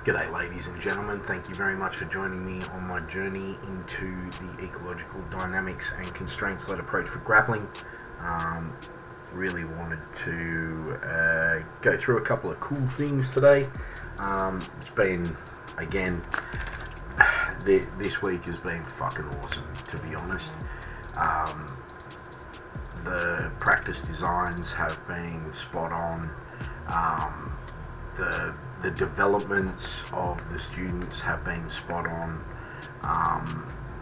G'day ladies and gentlemen, thank you very much for joining me on my journey into the ecological dynamics and constraints-led approach for grappling. Really wanted to go through a couple of cool things today. It's been, again, this week has been fucking awesome, to be honest. The practice designs have been spot on. The developments of the students have been spot on.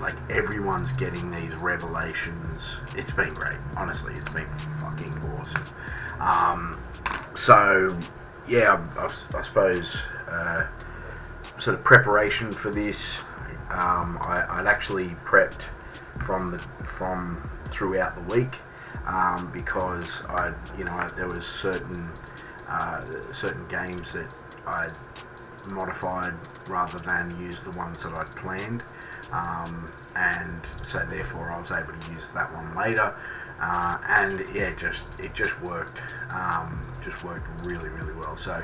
Like, everyone's getting these revelations. It's been great, honestly. It's been fucking awesome. So yeah, I suppose sort of preparation for this. I'd actually prepped from throughout the week because there was certain games that I'd modified rather than use the ones that I'd planned, and so therefore I was able to use that one later, and yeah, it just worked really well. So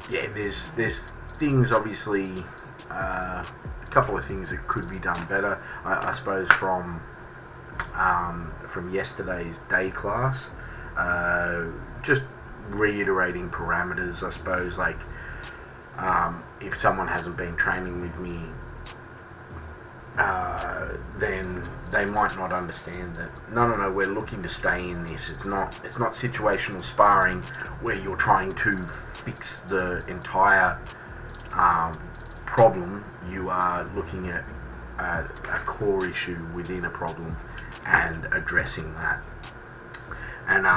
there's things, obviously, a couple of things that could be done better, I suppose, from yesterday's day class. Just reiterating parameters, I suppose, like if someone hasn't been training with me, then they might not understand that no, we're looking to stay in this. It's not situational sparring where you're trying to fix the entire problem. You are looking at a core issue within a problem and addressing that. And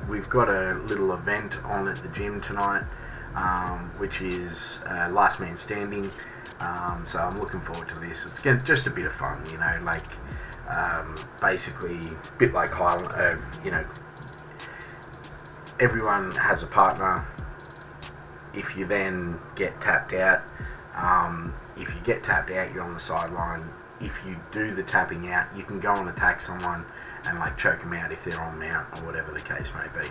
we've got a little event on at the gym tonight, which is Last Man Standing. So I'm looking forward to this. It's just a bit of fun, basically a bit like Highland. Everyone has a partner. If you then get tapped out, you're on the sideline. If you do the tapping out, you can go and attack someone and choke them out if they're on mount or whatever the case may be.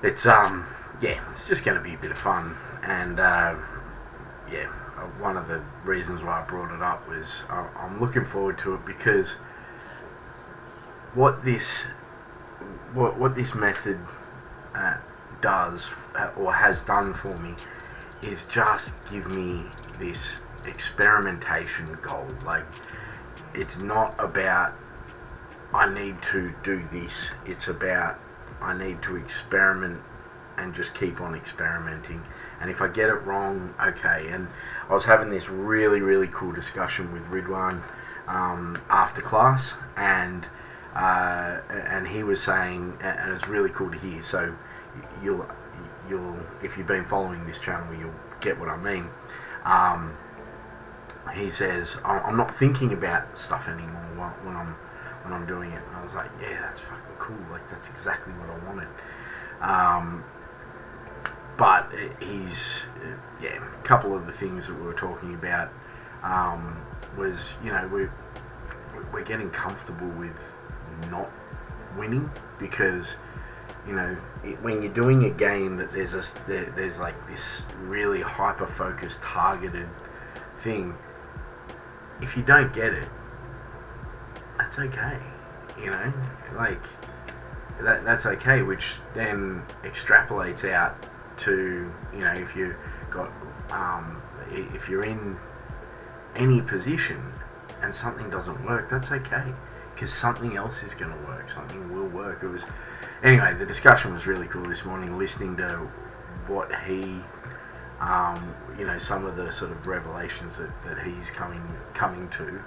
It's it's just going to be a bit of fun, and one of the reasons why I brought it up was I'm looking forward to it, because what this method does or has done for me is just give me this experimentation goal. Like, it's not about I need to do this. It's about I need to experiment and just keep on experimenting. And if I get it wrong, okay. And I was having this really cool discussion with Ridwan after class, and he was saying, and it's really cool to hear. So you'll if you've been following this channel, you'll get what I mean. He says, I'm not thinking about stuff anymore when I'm doing it. And I was like, yeah, that's fucking cool. Like, that's exactly what I wanted. But he's, a couple of the things that we were talking about was, we're getting comfortable with not winning, because, when you're doing a game that there's like this really hyper-focused, targeted thing, if you don't get it, that's okay, that's okay, which then extrapolates out to, if you got, if you're in any position and something doesn't work, that's okay, because something else is going to work, something will work. Anyway, the discussion was really cool this morning, listening to what he, some of the sort of revelations that he's coming to,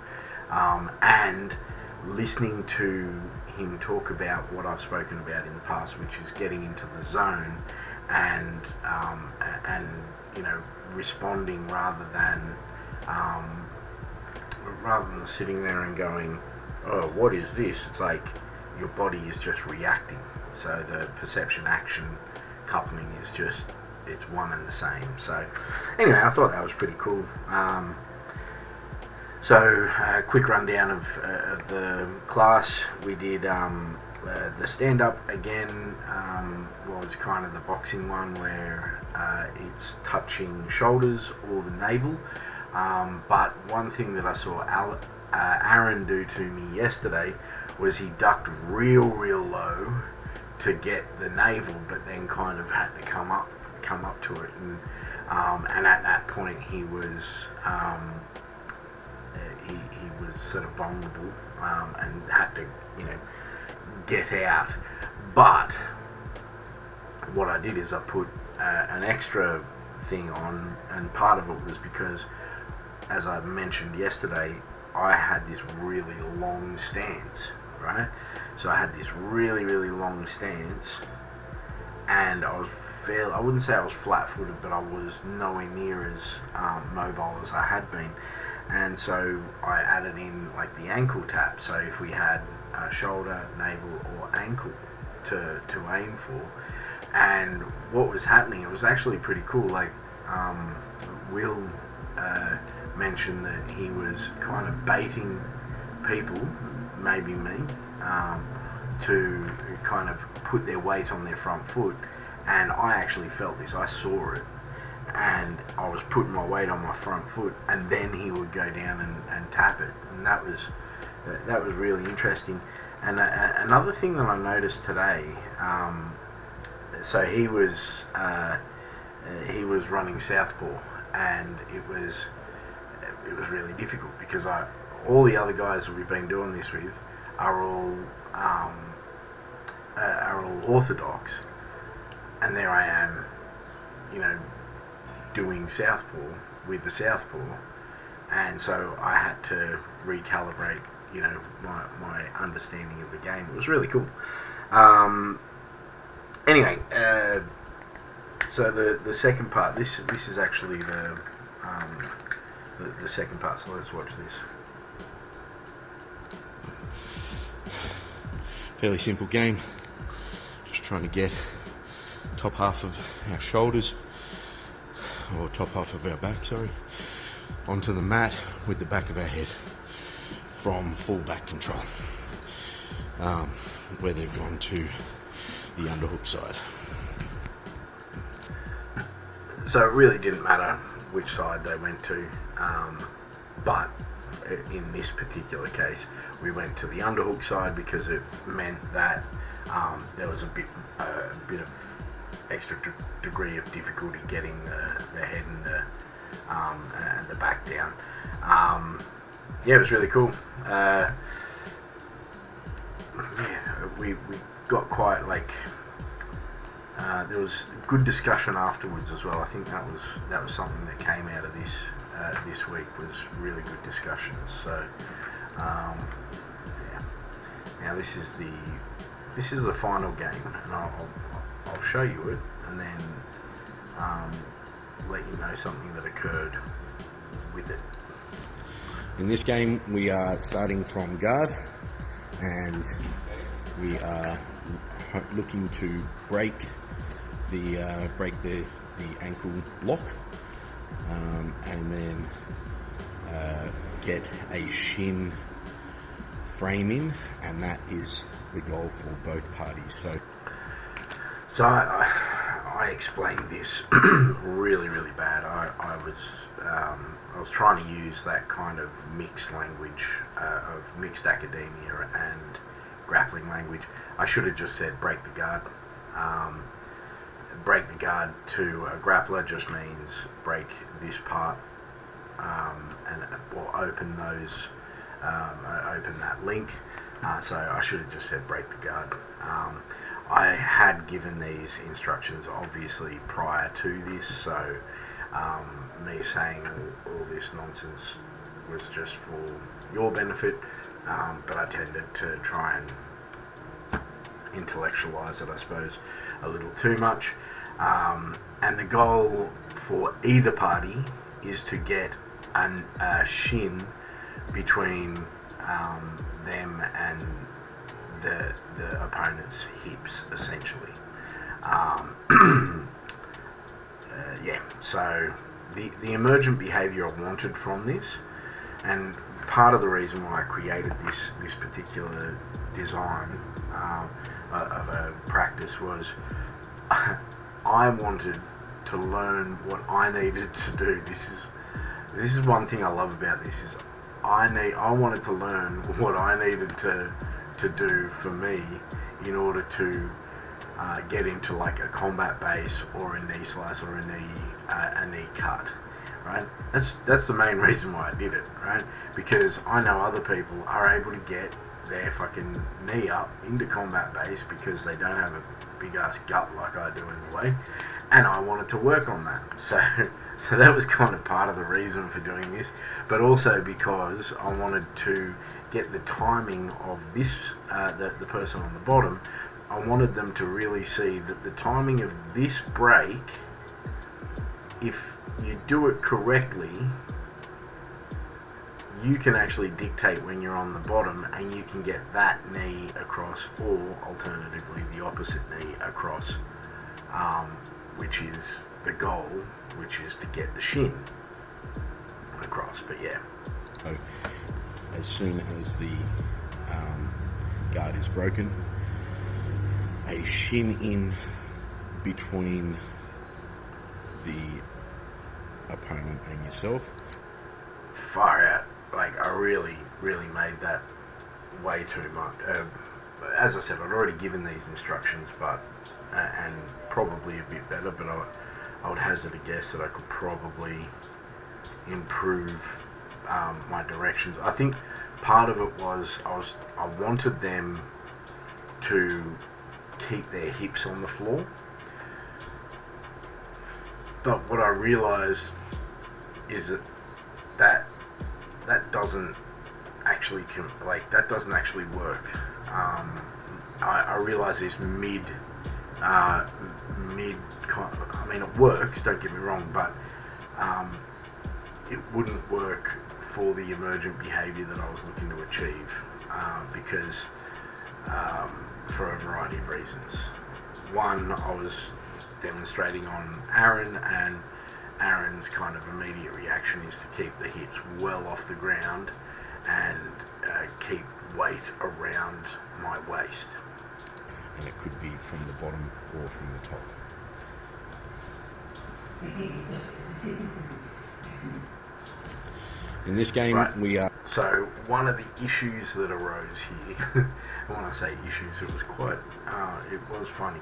and listening to him talk about what I've spoken about in the past, which is getting into the zone and responding rather than sitting there and going, oh, what is this? It's like your body is just reacting. So the perception action coupling is just, it's one and the same. So anyway, I thought that was pretty cool. So a quick rundown of the class. We did the stand-up again, was kind of the boxing one where it's touching shoulders or the navel. But one thing that I saw Aaron do to me yesterday was he ducked real low to get the navel, but then kind of had to come up to it, and at that point he was he was sort of vulnerable, and had to get out. But what I did is I put an extra thing on, and part of it was because, as I mentioned yesterday, I had this really long stance, right? So I had this really long stance, and I wouldn't say I was flat-footed, but I was nowhere near as mobile as I had been. And so I added in like the ankle tap. So if we had shoulder, navel, or ankle to aim for, and what was happening, it was actually pretty cool. Like Will mentioned that he was kind of baiting people, maybe me, to kind of put their weight on their front foot, and I actually felt this. I saw it, and I was putting my weight on my front foot, and then he would go down and tap it, and that was really interesting. And another thing that I noticed today, so he was running southpaw, and it was really difficult because all the other guys that we've been doing this with are all orthodox, and there I am, doing southpaw with the southpaw, and so I had to recalibrate, my understanding of the game. It was really cool. Anyway, so the second part. This is actually the second part. So let's watch this. Fairly simple game. Just trying to get top half of our shoulders, or top half of our back, onto the mat with the back of our head from full back control, where they've gone to the underhook side. So it really didn't matter which side they went to, but in this particular case we went to the underhook side because it meant that there was a bit of extra degree of difficulty getting the head and the back down. Yeah, it was really cool. We got quite there was good discussion afterwards as well. I think that was something that came out of this week, was really good discussions. So yeah. Now this is the final game, and I'll show you it, and then let you know something that occurred with it. In this game, we are starting from guard, and we are looking to break the ankle lock, and then get a shin frame in, and that is the goal for both parties. So I explained this really bad. I was trying to use that kind of mixed language of mixed academia and grappling language. I should have just said break the guard. Break the guard to a grappler just means break this part, or open that link. So I should have just said break the guard. I had given these instructions obviously prior to this, so me saying all this nonsense was just for your benefit, but I tended to try and intellectualize it, I suppose, a little too much. And the goal for either party is to get a shin between them and the opponent's hips, essentially. Yeah, so the emergent behaviour I wanted from this, and part of the reason why I created this particular design of a practice was I wanted to learn what I needed to do. This is one thing I love about this is I wanted to learn what I needed to do for me in order to get into like a combat base or a knee slice or a knee cut, right? That's the main reason why I did it, right? Because I know other people are able to get their fucking knee up into combat base because they don't have a big ass gut like I do in the way, and I wanted to work on that. So that was kind of part of the reason for doing this, but also because I wanted to get the timing of this, the person on the bottom. I wanted them to really see that the timing of this break, if you do it correctly, you can actually dictate when you're on the bottom, and you can get that knee across, or alternatively the opposite knee across, which is the goal, which is to get the shin across. But yeah. So as soon as the guard is broken, a shin in between the opponent and yourself. Far out. Like, I really made that way too much. As I said, I'd already given these instructions, but and probably a bit better, but I would hazard a guess that I could probably improve my directions. I think part of it was I wanted them to keep their hips on the floor, but what I realised is that doesn't actually that doesn't actually work. I realise this mid. I mean, it works. Don't get me wrong, but it wouldn't work for the emergent behaviour that I was looking to achieve because for a variety of reasons. One, I was demonstrating on Aaron, and Aaron's kind of immediate reaction is to keep the hips well off the ground and keep weight around my waist. And it could be from the bottom or from the top. In this game, right. we are... So, one of the issues that arose here, when I say issues, it was it was funny,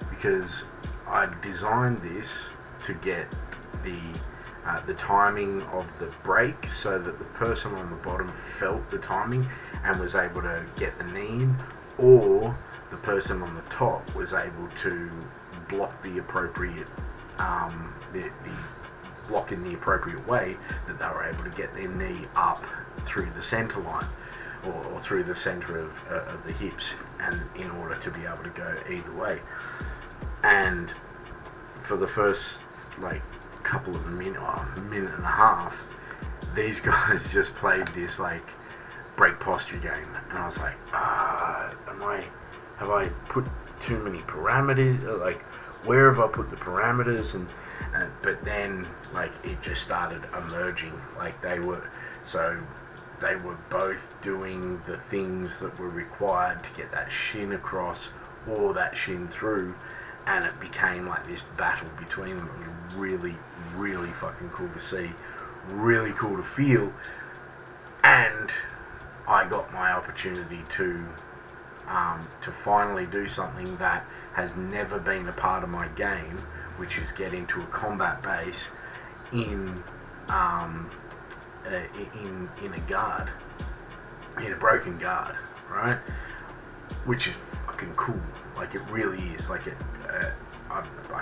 because I designed this to get the timing of the break so that the person on the bottom felt the timing and was able to get the knee in, or the person on the top was able to block the appropriate the block in the appropriate way, that they were able to get their knee up through the center line or through the center of the hips, and in order to be able to go either way. And for the first couple of minute and a half, these guys just played this break posture game, and I was like, have I put too many parameters? Where have I put the parameters? And but then it just started emerging. They were both doing the things that were required to get that shin across or that shin through, and it became this battle between them. It was really, really fucking cool to see, really cool to feel, and I got my opportunity to finally do something that has never been a part of my game, which is get into a combat base in a guard, in a broken guard, right? Which is fucking cool. It really is. I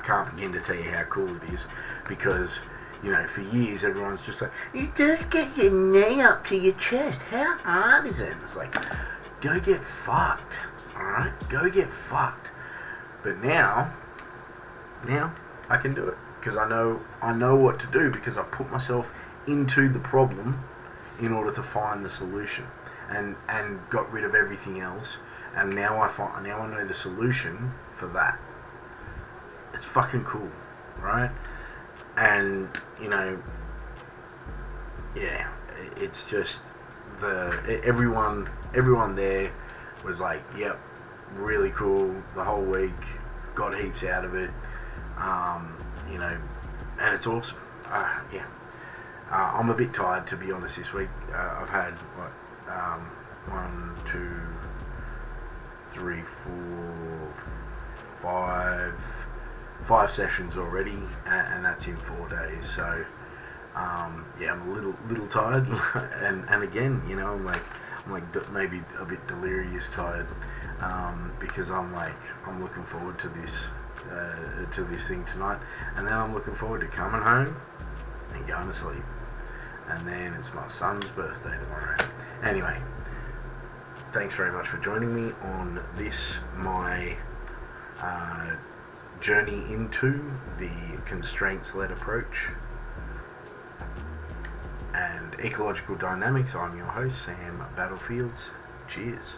can't begin to tell you how cool it is, because for years everyone's just like, you just get your knee up to your chest. How hard is it? It's go get fucked. Alright? Go get fucked. But now I can do it. Because I know what to do, because I put myself into the problem in order to find the solution. And got rid of everything else. And now I know the solution for that. It's fucking cool, right? And yeah, it's just everyone there was yep, really cool the whole week. got heaps out of it, you know, and it's awesome. Yeah. I'm a bit tired, to be honest, this week. I've had, 1, 2, 3, 4, 5 sessions already, and that's in 4 days. So, yeah, I'm a little tired, and again, you know, I'm like maybe a bit delirious tired, because I'm looking forward to this thing tonight, and then I'm looking forward to coming home and going to sleep, and then it's my son's birthday tomorrow. Anyway, thanks very much for joining me on this, my journey into the constraints-led approach and ecological dynamics. I'm your host, Sam Battlefields. Cheers.